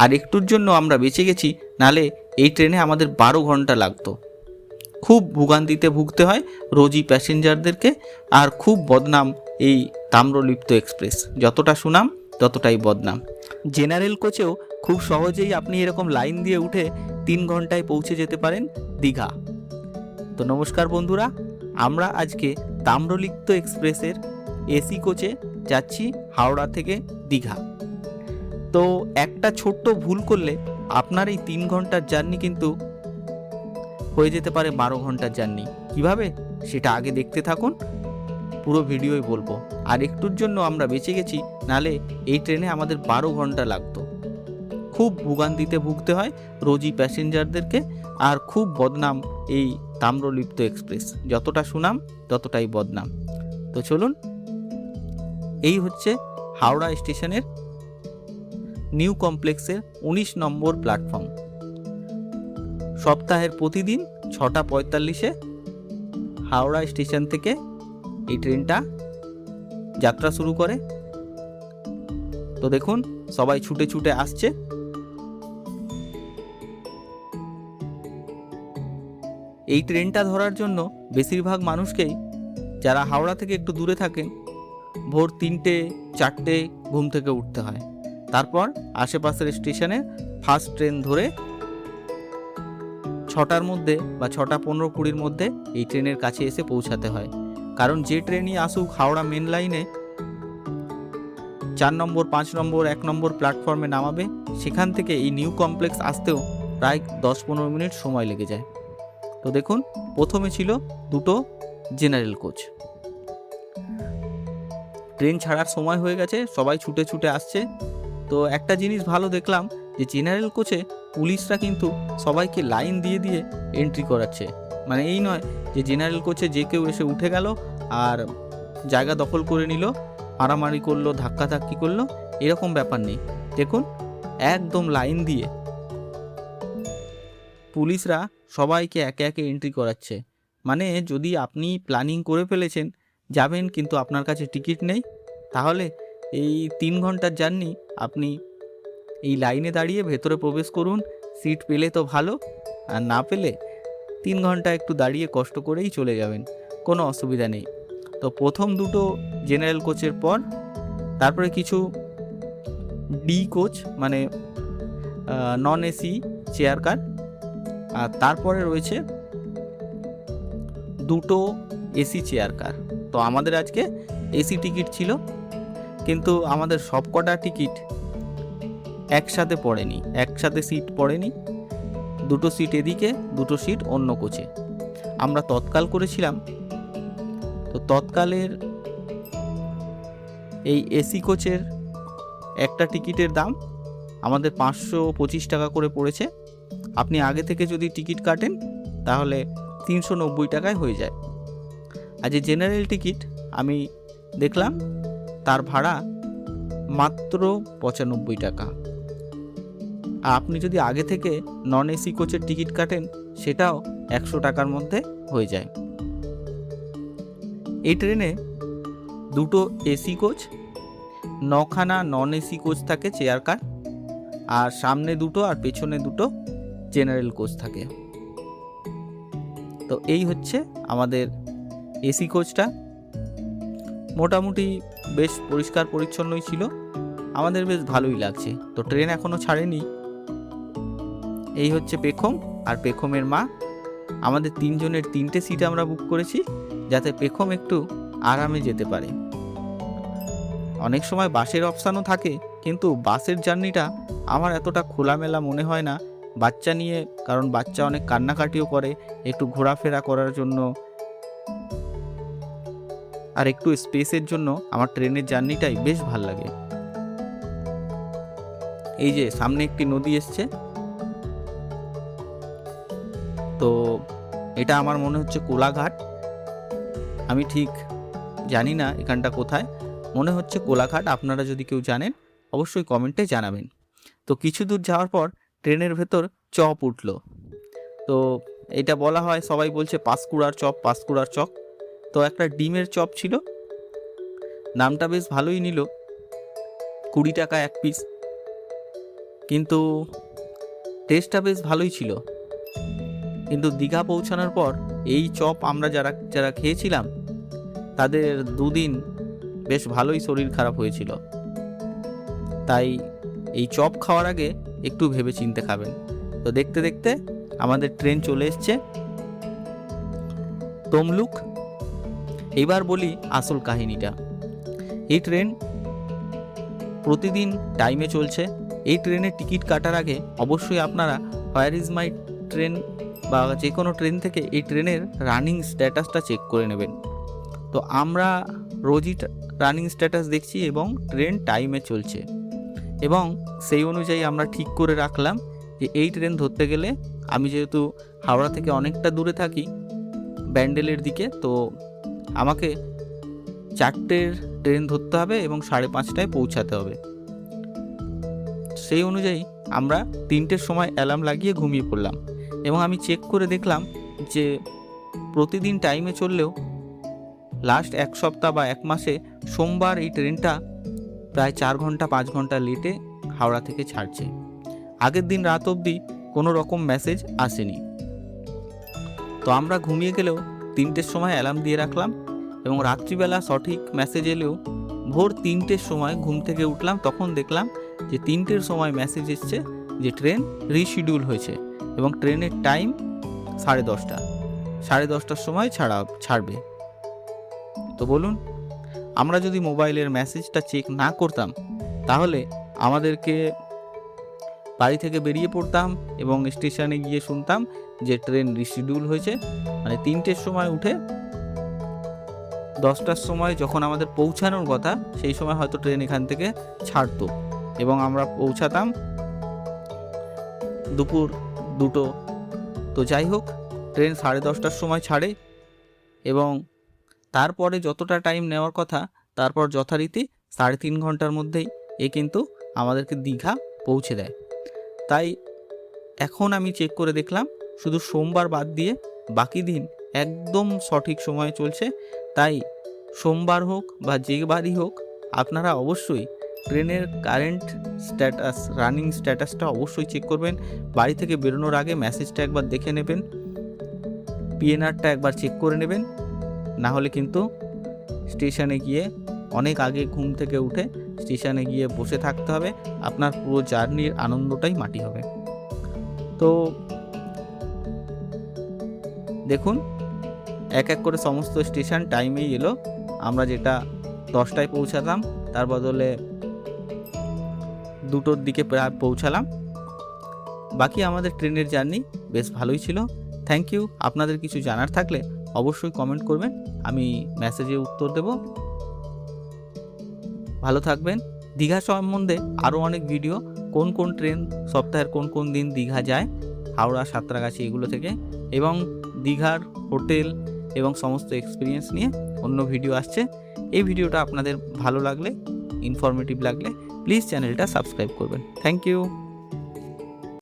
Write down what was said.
আর একটুর জন্য আমরা বেঁচে গেছি, নালে এই ট্রেনে আমাদের 12 ঘন্টা লাগতো। খুব ভোগান্তিতে ভুগতে হয় রোজই প্যাসেঞ্জারদেরকে। আর খুব বদনাম এই তাম্রলিপ্ত এক্সপ্রেস, যতটা সুনাম ততটাই বদনাম। জেনারেল কোচেও খুব সহজেই আপনি এরকম লাইন দিয়ে উঠে 3 ঘন্টায় পৌঁছে যেতে পারেন দীঘা। তো নমস্কার বন্ধুরা, আমরা আজকে তাম্রলিপ্ত এক্সপ্রেসের এসি কোচে যাচ্ছি হাওড়া থেকে দীঘা। তো একটা ছোট্ট ভুল করলে আপনার এই 3 ঘন্টার জার্নি কিন্তু হয়ে যেতে পারে 12 ঘন্টার জার্নি। কিভাবে সেটা আগে দেখতে থাকুন, পুরো ভিডিওই বলবো। আর একটুর জন্য আমরা বেঁচে গেছি, নালে এই ট্রেনে আমাদের 12 ঘন্টা লাগতো। খুব ভোগান্তিতে ভুগতে হয় রোজই প্যাসেঞ্জারদেরকে। আর খুব বদনাম এই তাম্রলিপ্ত এক্সপ্রেস, যতটা সুনাম ততটাই বদনাম। তো চলুন, এই হচ্ছে হাওড়া স্টেশনের নিউ কমপ্লেক্সের 19 নম্বর প্ল্যাটফর্ম। সপ্তাহের প্রতিদিন 6:45-এ হাওড়া স্টেশন থেকে এই ট্রেনটা যাত্রা শুরু করে। তো দেখুন, সবাই ছুটে ছুটে আসছে। এই ট্রেনটা ধরার জন্য বেশিরভাগ মানুষকেই, যারা হাওড়া থেকে একটু দূরে থাকেন, ভোর 3টে-4টে ঘুম থেকে উঠতে হয়। তারপর আশেপাশের স্টেশনে ফার্স্ট ট্রেন ধরে 6টার মধ্যে বা 6:15-20-র মধ্যে এই ট্রেনের কাছে এসে পৌঁছাতে হয়। কারণ যে ট্রেনই আসুক হাওড়া মেন লাইনে 4 নম্বর, 5 নম্বর, 1 নম্বর প্ল্যাটফর্মে নামাবে। সেখান থেকে এই নিউ কমপ্লেক্স আসতেও প্রায় 10-15 মিনিট সময় লেগে যায়। তো দেখুন, প্রথমে ছিল দুটো জেনারেল কোচ। ট্রেন ছাড়ার সময় হয়ে গেছে, সবাই ছুটে ছুটে আসছে। তো একটা জিনিস ভালো দেখলাম যে জেনারেল কোচে পুলিশরা কিন্তু সবাইকে লাইন দিয়ে দিয়ে এন্ট্রি করাচ্ছে। মানে এই নয় যে জেনারেল কোচে যে কেউ এসে উঠে গেল আর জায়গা দখল করে নিল, মারামারি করলো, ধাক্কাধাক্কি করলো, এরকম ব্যাপার নেই। দেখুন, একদম লাইন দিয়ে পুলিশরা সবাইকে একে একে এন্ট্রি করাচ্ছে। মানে যদি আপনি প্ল্যানিং করে ফেলেছেন যাবেন, কিন্তু আপনার কাছে টিকিট নেই, তাহলে এই 3 ঘন্টার জার্নি আপনি এই লাইনে দাঁড়িয়ে ভেতরে প্রবেশ করুন। সিট পেলে তো ভালো, আর না পেলে 3 ঘন্টা একটু দাঁড়িয়ে কষ্ট করেই চলে যাবেন, কোনো অসুবিধা নেই। তো প্রথম দুটো জেনারেল কোচের পর তারপরে কিছু ডি কোচ, মানে নন এসি চেয়ার কার, আর তারপরে রয়েছে দুটো এসি চেয়ার কার। তো আমাদের আজকে এসি টিকিট ছিল, কিন্তু আমাদের সবকটা টিকিট একসাথে পড়েনি, একসাথে সিট পড়েনি। দুটো সিট এদিকে, দুটো সিট অন্য কোচে। আমরা তৎকাল করেছিলাম। তো তৎকালের এই এসি কোচের একটা টিকিটের দাম আমাদের 525 টাকা করে পড়েছে। আপনি আগে থেকে যদি টিকিট কাটেন তাহলে 390 টাকায় হয়ে যায়। আর যে জেনারেল টিকিট আমি দেখলাম, তার ভাড়া মাত্র 95 টাকা। আর আপনি যদি আগে থেকে নন এসি কোচের টিকিট কাটেন সেটাও 100 টাকার মধ্যে হয়ে যায়। এই ট্রেনে দুটো এসি কোচ, 9খানা নন এসি কোচ থাকে চেয়ার কার, আর সামনে দুটো আর পেছনে দুটো জেনারেল কোচ থাকে। তো এই হচ্ছে আমাদের এসি কোচটা। মোটামুটি বেশ পরিষ্কার পরিচ্ছন্নই ছিল, আমাদের বেশ ভালোই লাগছে। তো ট্রেন এখনো ছাড়েনি। এই হচ্ছে পেখম আর পেখমের মা। আমাদের 3 জনের 3টে সিট আমরা বুক করেছি, যাতে পেখম একটু আরামে যেতে পারে। অনেক সময় বাসের অপশানও থাকে, কিন্তু বাসের জার্নিটা আমার এতটা খোলামেলা মনে হয় না বাচ্চা নিয়ে, কারণ বাচ্চা অনেক কান্নাকাটিও করে একটু ঘোরাফেরা করার জন্য, আর একটু স্পেসের জন্য আমার ট্রেনের জার্নিটাই বেশ ভাল লাগে। এই যে সামনে একটি নদী এসছে, তো এটা আমার মনে হচ্ছে কোলাঘাট। আমি ঠিক জানি না এখানটা কোথায়, মনে হচ্ছে কোলাঘাট। আপনারা যদি কেউ জানেন অবশ্যই কমেন্টে জানাবেন। তো কিছু দূর যাওয়ার পর ট্রেনের ভেতর চপ উঠলো। তো এটা বলা হয়, সবাই বলছে পাঁশকুড়ার চপ, পাঁশকুড়ার চপ। তো একটা ডিমের চপ ছিল, নামটা বেশ ভালোই নিল, 20 টাকা এক পিস। কিন্তু টেস্টটা বেশ ভালোই ছিল। কিন্তু দীঘা পৌঁছানোর পর এই চপ আমরা যারা যারা খেয়েছিলাম তাদের 2 দিন বেশ ভালোই শরীর খারাপ হয়েছিল। তাই এই চপ খাওয়ার আগে একটু ভেবে চিন্তে খাবেন। তো দেখতে দেখতে আমাদের ট্রেন চলে এসছে তমলুক। এবার বলি আসল কাহিনীটা। এই ট্রেন প্রতিদিন টাইমে চলছে। এই ট্রেনের টিকিট কাটার আগে অবশ্যই আপনারা হোয়ার ইজ মাই ট্রেন বা যে কোনো ট্রেন থেকে এই ট্রেনের রানিং স্ট্যাটাসটা চেক করে নেবেন। তো আমরা রোজই রানিং স্ট্যাটাস দেখছি এবং ট্রেন টাইমে চলছে, এবং সেই অনুযায়ী আমরা ঠিক করে রাখলাম যে এই ট্রেন ধরতে গেলে, আমি যেহেতু হাওড়া থেকে অনেকটা দূরে থাকি ব্যান্ডেলের দিকে, তো আমাকে 4টের ট্রেন ধরতে হবে এবং 5:30টায় পৌঁছাতে হবে। সেই অনুযায়ী আমরা 3টের সময় অ্যালার্ম লাগিয়ে ঘুমিয়ে পড়লাম, এবং আমি চেক করে দেখলাম যে প্রতিদিন টাইমে চললেও লাস্ট 1 সপ্তাহ বা 1 মাসে সোমবার এই ট্রেনটা প্রায় 4 ঘন্টা 5 ঘন্টা লেটে হাওড়া থেকে ছাড়ছে। আগের দিন রাত অবধি কোনো রকম মেসেজ আসেনি। তো আমরা ঘুমিয়ে গেলেও 3টের সময় অ্যালার্ম দিয়ে রাখলাম, এবং রাত্রিবেলা সঠিক মেসেজ এলেও ভোর 3টের সময় ঘুম থেকে উঠলাম, তখন দেখলাম যে 3টের সময় মেসেজ এসছে যে ট্রেন রিশিডিউল হয়েছে এবং ট্রেনের টাইম 10:30। 10:30টার সময় ছাড়বে। তো বলুন, আমরা যদি মোবাইলের মেসেজটা চেক না করতাম তাহলে আমাদেরকে বাড়ি থেকে বেরিয়ে পড়তাম এবং স্টেশনে গিয়ে শুনতাম যে ট্রেন রিশিডিউল হয়েছে। মানে 3টের সময় উঠে 10টার সময় যখন আমাদের পৌঁছানোর কথা, সেই সময় হয়তো ট্রেন এখান থেকে ছাড়তো এবং আমরা পৌঁছাতাম দুপুর 2টো। তো যাই হোক, ট্রেন 10:30টার সময় ছাড়ে এবং তারপরে যতটা টাইম নেওয়ার কথা তারপর যথারীতি 3.5 ঘন্টার মধ্যেই কিন্তু আমাদেরকে দীঘা পৌঁছে দেয়। তাই এখন আমি চেক করে দেখলাম শুধু সোমবার বাদ দিয়ে বাকি দিন একদম সঠিক সময়ে চলছে। তাই সোমবার হোক বা যে বারই হোক, আপনারা অবশ্যই ট্রেনের কারেন্ট স্ট্যাটাস, রানিং স্ট্যাটাসটা অবশ্যই চেক করবেন। বাড়ি থেকে বেরোনোর আগে মেসেজটা একবার দেখে নেবেন, পিএনআরটা একবার চেক করে নেবেন। না হলে কিন্তু স্টেশনে গিয়ে অনেক আগে ঘুম থেকে উঠে স্টেশনে গিয়ে বসে থাকতে হবে, আপনার পুরো জার্নির আনন্দটাই মাটি হবে। তো দেখুন, এক এক করে সমস্ত স্টেশন টাইমেই এলো। আমরা যেটা 10টায় পৌঁছাতাম তার বদলে 2টোর দিকে প্রায় পৌঁছালাম। বাকি আমাদের ট্রেনের জার্নি বেশ ভালোই ছিল। Thank you. আপনাদের কিছু জানার থাকলে অবশ্যই কমেন্ট করবেন, আমি মেসেজে উত্তর দেব। ভালো থাকবেন। দীঘা সম্বন্ধে আরও অনেক ভিডিও, কোন কোন ট্রেন সপ্তাহের কোন কোন দিন দীঘা যায়, হাওড়া, সাঁতরাগাছি এগুলো থেকে, এবং দীঘার হোটেল এবং সমস্ত এক্সপিরিয়েন্স নিয়ে অন্য ভিডিও আসছে। এই ভিডিওটা আপনাদের ভালো লাগলে, ইনফরমেটিভ লাগলে প্লিজ চ্যানেলটা সাবস্ক্রাইব করবেন। Thank you.